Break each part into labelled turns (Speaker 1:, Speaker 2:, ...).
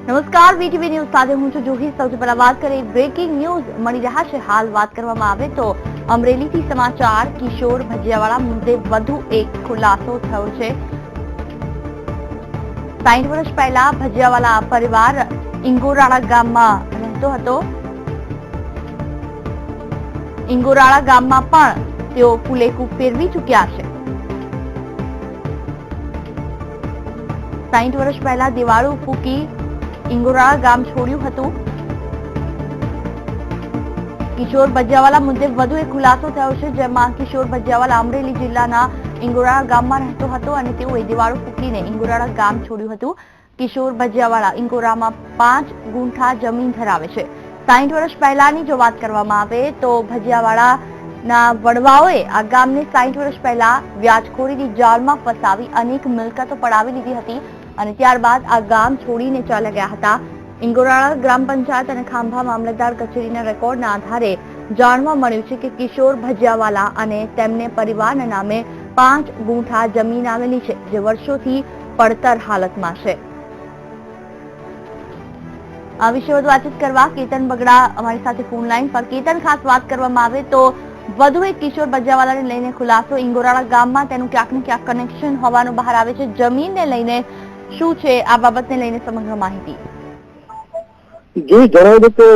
Speaker 1: નમસ્કાર, VTV news સાથે હું છું જુહી। સૌથી પહેલા વાત કરીએ બ્રેકિંગ ન્યૂઝ મળી રહ્યા છે। હાલ વાત કરવામાં આવે તો અમરેલીથી સમાચાર। કિશોર ભજીયાવાળા મુદ્દે વધુ એક ખુલાસો થયો છે। 60 વર્ષ પહેલા ભજીયાવાળા પરિવાર ઇંગોરાળા ગામમાં રહેતો હતો। ઇંગોરાળા ગામમાં પણ તેઓ ફુલેકુ ફેરવી ચૂક્યા છે। 60 વર્ષ પહેલા દિવાળું ફૂકી ઇંગોરાળા ગામ છોડ્યું હતું। કિશોર ભજીયાવાળા મુદ્દે વધુ એક ખુલાસો થયો છે, જેમાં કિશોર ભજીયાવાળા અમરેલી જિલ્લાના ઇંગોરાળા ગામમાં રહેતો હતો અને તેઓએ દિવાળું ફૂકીને ઇંગોરાળા ગામ છોડ્યું હતું। કિશોર ભજીયાવાળા ઇંગોરામાં 5 ગુંઠા જમીન ધરાવે છે। 60 વર્ષ પહેલાની જો વાત કરવામાં આવે તો ભજીયાવાળાના વડવાઓએ આ ગામને 60 વર્ષ પહેલા વ્યાજખોરીની જાળમાં ફસાવી અનેક મિલકતો પડાવી લીધી હતી અને ત્યારબાદ આ ગામ છોડીને ચાલ્યા ગયા હતા। ઇંગોરાળા ગ્રામ પંચાયત અને ખાંભા મામલતદાર કચેરીના રેકોર્ડના આધારે જાણવા મળ્યું છે કે કિશોર ભજીયાવાળા અને તેમને પરિવારના નામે 5 ગુંઠા જમીન આવેલી છે, જે વર્ષોથી પડતર હાલતમાં છે। આ વિશે વધુ વાતચીત કરવા કેતન બગડા અમારી સાથે ફોન લાઈન પર। કેતન, ખાસ વાત કરવામાં આવે તો વધુ એક કિશોર ભજીયાવાળાને લઈને ખુલાસો। ઇંગોરાળા ગામમાં તેનું ક્યાંક ને ક્યાંક કનેક્શન હોવાનું બહાર આવે છે। જમીનને લઈને શું છે આ બાબતને લઈને સમગ્ર માહિતી?
Speaker 2: જી જણાવ્યું કે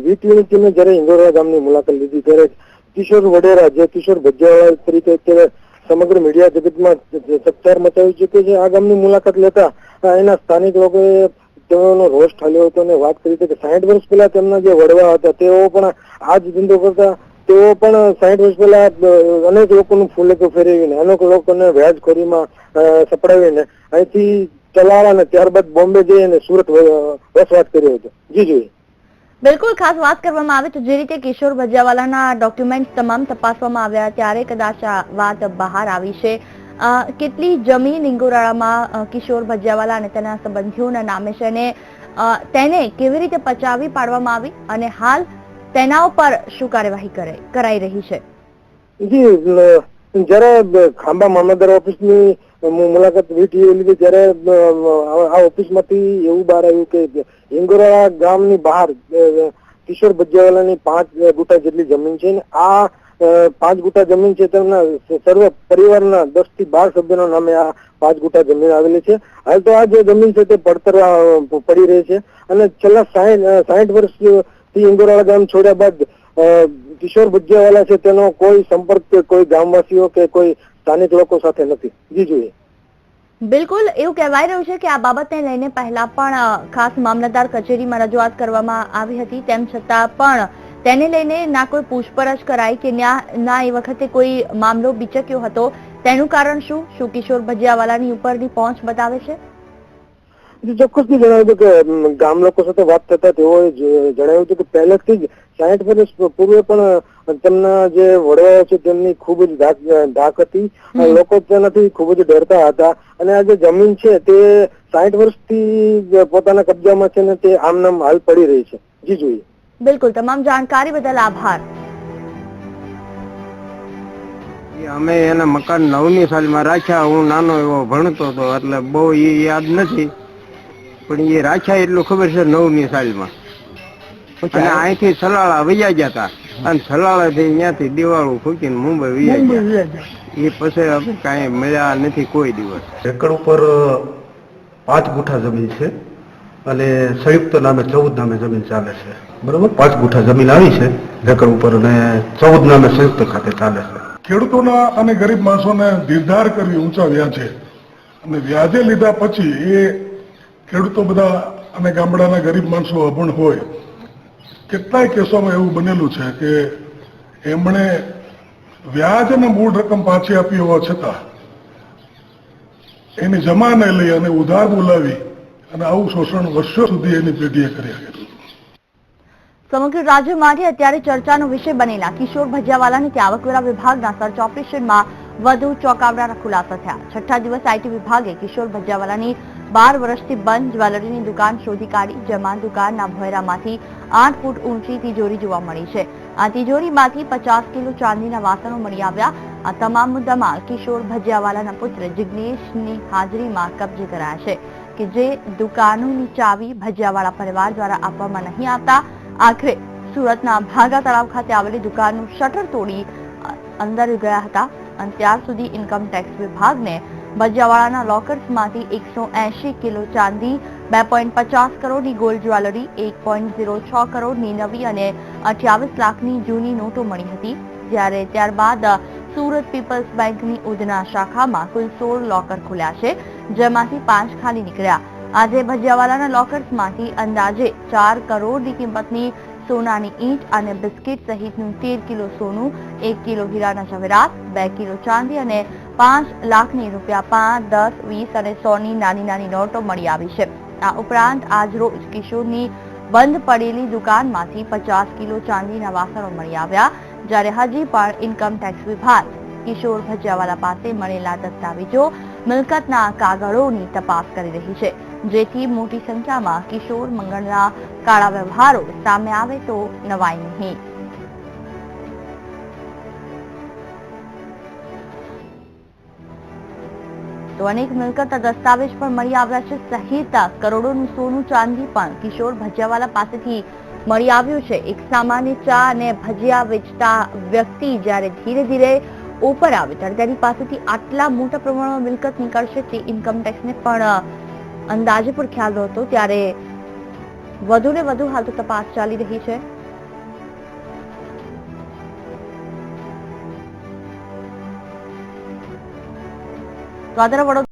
Speaker 2: વીટીવીની ટીમે જ્યારે ઇંગોરાળા ગામની મુલાકાત લીધી ત્યારે કિશોર વડેરા, જે કિશોર ભજીયાવાળા તરીકે અત્યારે સમગ્ર મીડિયા જગતમાં ચકચાર મચાવી ચૂકી છે, આ ગામની મુલાકાત લેતા એના સ્થાનિક લોકોએ તેઓનો રોષ ઠાલ્યો હતો અને વાત કરી હતી કે 60 વર્ષ પહેલા તેમના જે વડવા હતા તેઓ પણ આ જ ધંધો કરતા। તેઓ પણ 60 વર્ષ પહેલા અનેક લોકોનું ફુલેકું ફેરવીને અનેક લોકોને વ્યાજખોરીમાં સપડાવીને અહીંથી ચલાવ્યા અને ત્યારબાદ બોમ્બે જઈ અને સુરત વસવાટ કર્યો હતો। જી જી
Speaker 1: બિલકુલ, ખાસ વાત કરવામાં આવે તો જે રીતે કિશોર ભજીયાવાળાના ડોક્યુમેન્ટ તમામ તપાસવામાં આવ્યા ત્યારે કદાચ આ વાત બહાર આવી છે। કેટલી જમીન ઇંગોરાળામાં કિશોર ભજીયાવાળા અને તેના સંબંધીઓના નામે છે અને તેને કેવી રીતે પચાવી પાડવામાં આવી અને હાલ તેના ઉપર શું કાર્યવાહી કરાઈ રહી છે?
Speaker 2: જી જયારે ખાંભા મામલતદાર ઓફિસની મુલાકાત વીટીવીએ લીધી ત્યારે આ ઓફિસમાંથી એવું બહાર આવ્યું કે ઇંગોરાળા ગામની બહાર કિશોર ભજીયાવાળાની 5 ગુંઠા જેટલી જમીન છે અને આ 5 ગુંઠા જમીન છે તેમના સર્વ પરિવારના 10 થી 12 સભ્યોના નામે આ 5 ગુંઠા જમીન આવેલી છે। હાલ તો આ જે જમીન છે તે પડતર પડી રહી છે અને છેલ્લા 60 વર્ષથી ઇંગોરાળા ગામ છોડ્યા બાદ કિશોર ભજીયાવાળા છે તેનો કોઈ સંપર્ક કોઈ ગામવાસીઓ કે કોઈ સ્થાનિક લોકો સાથે નથી। જી જોઈએ
Speaker 1: બિલકુલ, એવું કહેવાય રહ્યું છે કે આ બાબતને લઈને પહેલા પણ ખાસ મામલતદાર કચેરીમાં રજૂઆત કરવામાં આવી હતી, તેમ છતાં પણ તેને લઈને ના કોઈ પૂછપરછ કરાઈ કે ના એ વખતે કોઈ મામલો બિચક્યો હતો। તેનું કારણ શું? શું કિશોર ભજીયાવાળાની ઉપરની પહોંચ બતાવે છે?
Speaker 2: ચોક્કસથી જણાવ્યું કે ગામ લોકો સાથે વાત થતા તેઓએ જણાવ્યું હતું કે પહેલેથી જ 60 વર્ષ પૂર્વે પણ તેમના જે વડવાઓ છે તેમની ખૂબ જ ધાક હતી। લોકો તેનાથી ખૂબ જ ડરતા હતા અને આ જે જમીન છે તે 60 વર્ષથી પોતાના કબજામાં છે ને તે આમનામ હાલ પડી રહી છે। જી જોઈએ
Speaker 1: બિલકુલ, તમામ જાણકારી બદલ આભાર।
Speaker 3: અમે એના મકાન 9ની સાલમાં રાખ્યા। હું નાનો એવો ભણતો હતો એટલે બહુ એ યાદ નથી, પણ એ રાખ્યા એટલું ખબર છે 9ની સાલમાં। અને અહીંથી સલાળા વૈયા ગયા હતા અને સલાળાથી ત્યાંથી દિવાળું ફૂકીને મુંબઈ વૈયા ગયા। એ પછી અમે કાંઈ મળ્યા નથી કોઈ દિવસ।
Speaker 4: એકડ ઉપર 5 ગુંઠા જમીન છે અને સંયુક્ત નામે 14 નામે જમીન ચાલે છે, બરોબર। 5 ગુંઠા જમીન આવી છે એકડ ઉપર અને 14 નામે સંયુક્ત ખાતે ચાલે છે।
Speaker 5: ખેડૂતોના અને ગરીબ માણસોને ધીરધાર કરવી ઊંચા વ્યાજે અને વ્યાજે લીધા પછી એ ખેડૂતો બધા અને ગામડાના ગરીબ માણસો અભણ હોય। કેટલાય કેસોમાં એવું બનેલું છે કે એમણે વ્યાજ અને મૂળ રકમ પાછી આપી હોવા છતાં એની જમા ન લઈ અને ઉધાર બોલાવી અને આવું શોષણ વર્ષો સુધી એની પેઢીએ કર્યા।
Speaker 1: સમગ્ર રાજ્યમાંથી અત્યારે ચર્ચાનો વિષય બનેલા કિશોર ભજીયાવાળાની આવકવેરા વિભાગના સર્ચ ઓપરેશનમાં વધુ ચોંકાવનારા ખુલાસા થયા। 6ઠ્ઠા દિવસ આઈટી વિભાગે કિશોર ભજીયાવાળાની 12 વર્ષથી બંધ જ્વેલરીની દુકાન શોધી કાઢી, જેમાં દુકાનના ભોયરામાંથી 8 ફૂટ ઊંચી તિજોરી જોવા મળી છે। આ તિજોરીમાંથી 50 કિલો ચાંદીના વાસણો મળી આવ્યા। આ તમામ મુદ્દામાલ કિશોર ભજીયાવાળાના પુત્ર જિગ્નેશની હાજરીમાં કબજે કરાયા છે। કે જે દુકાનોની ચાવી ભજીયાવાળા પરિવાર દ્વારા આપવામાં નહીં આવતા આખરે સુરતના ભાગા તળાવ ખાતે આવેલી દુકાનનું શટર તોડી અંદર ગયા હતા અને ત્યાર સુધી ઇન્કમ ટેક્સ વિભાગને ભજીયાવાળાના લોકર્સમાંથી 180 કિલો ચાંદી, 2.50 કરોડની ગોલ્ડ જ્વેલરી, 1.06 કરોડની નવી અને 28 લાખની જૂની નોટો મળી હતી. જ્યારે ત્યારબાદ સુરત પીપલ્સ બેંકની ઉધના શાખામાં કુલ 16 લોકર ખુલ્યા છે, જેમાંથી 5 ખાલી નીકળ્યા. આજે ભજીયાવાળાના લોકર્સમાંથી અંદાજે 4 કરોડની કિંમતની સોનાની ઈંટ અને બિસ્કિટ સહિતનું 13 કિલો સોનું, 1 કિલો હીરાના ઝવેરાત, 2 કિલો ચાંદી અને 5 લાખની રૂપિયા 5, 10, 20 અને 100ની નાની નાની નોટો મળી આવી છે. આ ઉપરાંત આજ રોજ કિશોરની બંધ પડેલી દુકાનમાંથી 50 કિલો ચાંદીના વાસણો મળી આવ્યા. જ્યારે હજી પણ ઇન્કમ ટેક્સ વિભાગ કિશોર ભજીયાવાલા પાસે મળેલા દસ્તાવેજો, મિલકતના કાગળોની તપાસ કરી રહી છે, જેથી મોટી સંખ્યામાં કિશોર મંગળના કાળા વ્યવહારો સામે આવે તો નવાઈ નહીં. તો અનેક મિલકત દસ્તાવેજ પણ મળી આવ્યા છે, સહિત કરોડોનું સોનું ચાંદી પણ કિશોર ભજીયાવાલા પાસેથી મળી આવ્યું છે. એક સામાન્ય ચા અને ભજીયા વેચતા વ્યક્તિ જ્યારે ધીરે ધીરે ઉપર આવે ત્યારે તેની પાસેથી આટલા મોટા પ્રમાણમાં મિલકત નીકળશે તે ઇન્કમ ટેક્સને પણ અંદાજે પણ ખ્યાલ નહોતો. ત્યારે વધુ ને વધુ હાલ તો તપાસ ચાલી રહી છે. તો આ તરફ